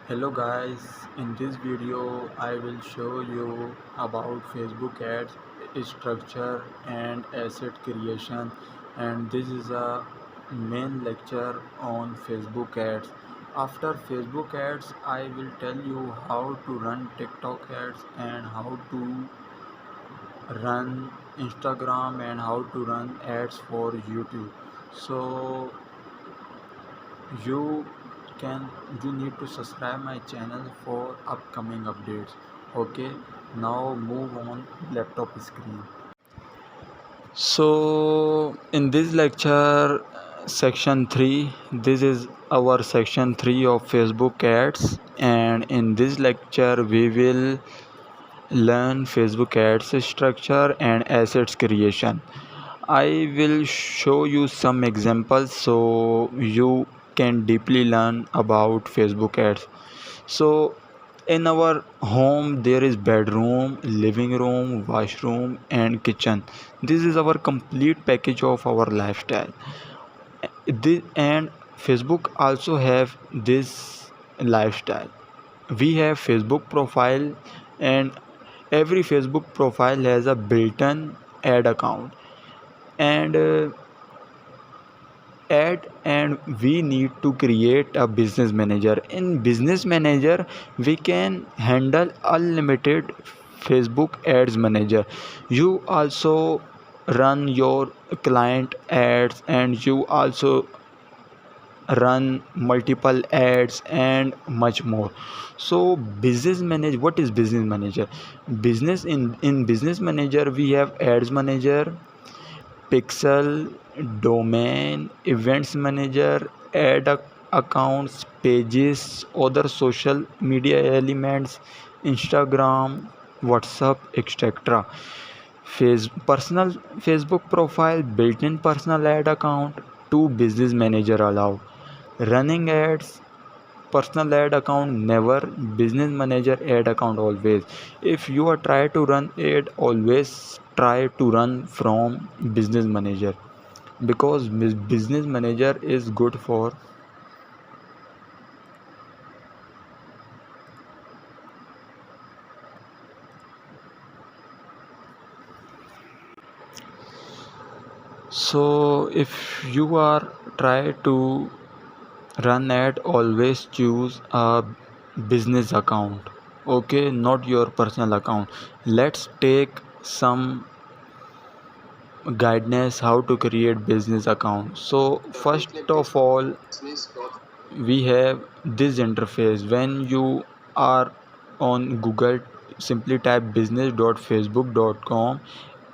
Hello guys, in this video I will show you about Facebook ads structure and asset creation, and this is a main lecture on Facebook ads. After Facebook ads I will tell you how to run TikTok ads and how to run Instagram and how to run ads for YouTube. So you can you need to subscribe my channel for upcoming updates. Okay, now move on laptop screen. So in this lecture, section 3, this is our section 3 of Facebook ads, and in this lecture we will learn Facebook ads structure and assets creation. I will show you some examples so you can deeply learn about Facebook ads. So, in our home, there is bedroom, living room, washroom, and kitchen. This is our complete package of our lifestyle. And Facebook also have this lifestyle. We have Facebook profile, and every Facebook profile has a built-in ad account and and we need to create a business manager. In business manager we can handle unlimited Facebook ads manager. You also run your client ads, and you also run multiple ads and much more. So business manager, what is business manager? Business in business manager we have ads manager, pixel, domain, events manager, accounts, pages, other social media elements, Instagram, WhatsApp, etc. Personal Facebook profile, built-in personal ad account, two business manager allow. Running ads, personal ad account never, business manager ad account always. If you are try to run ad, always try to run from business manager, because business manager is good for. So if you are try to run ad, always choose a business account, okay, not your personal account. Let's take some guidance how to create business account. So first of all, we have this interface. When you are on Google, simply type business.facebook.com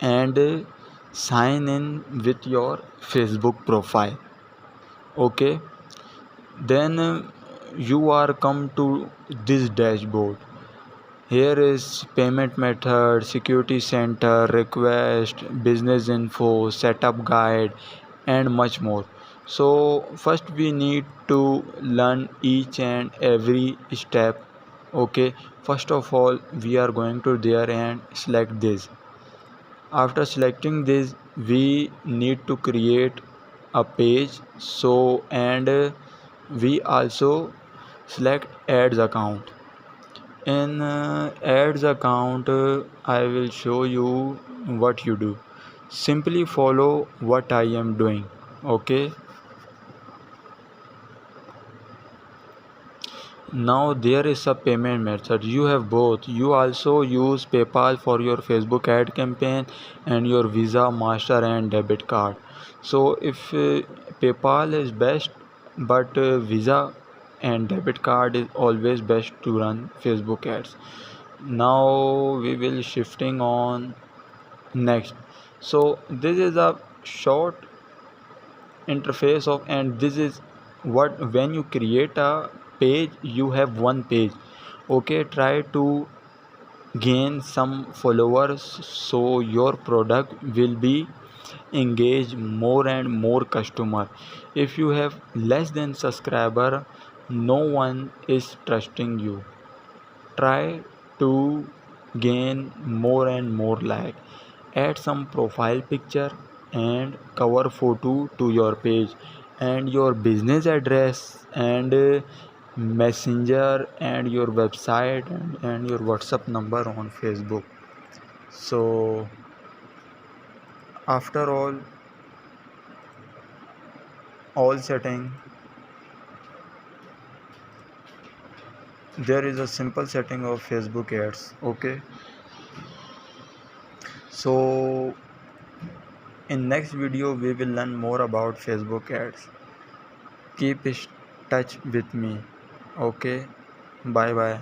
and sign in with your Facebook profile. Okay, then you are come to this dashboard. Here is payment method, security center, request, business info, setup guide, and much more. So first we need to learn each and every step. Okay, first of all we are going to there and select this. After selecting this, we need to create a page. So and we also select ads account. In ads account, I will show you what you do. Simply follow what I am doing. Okay, now there is a payment method. You have both. You also use PayPal for your Facebook ad campaign and your Visa, Master, and debit card. So if PayPal is best, but Visa and debit card is always best to run Facebook ads. Now we will shifting on next. So this is a short interface of, and this is what, when you create a page you have one page. Okay, try to gain some followers so your product will be engage more and more customer. If you have less than subscriber, no one is trusting you. Try to gain more and more like. Add some profile picture and cover photo to your page and your business address, and messenger and your website and your WhatsApp number on Facebook. So after all setting, there is a simple setting of Facebook ads. Okay, so in next video we will learn more about Facebook ads. Keep in touch with me. Okay, bye bye.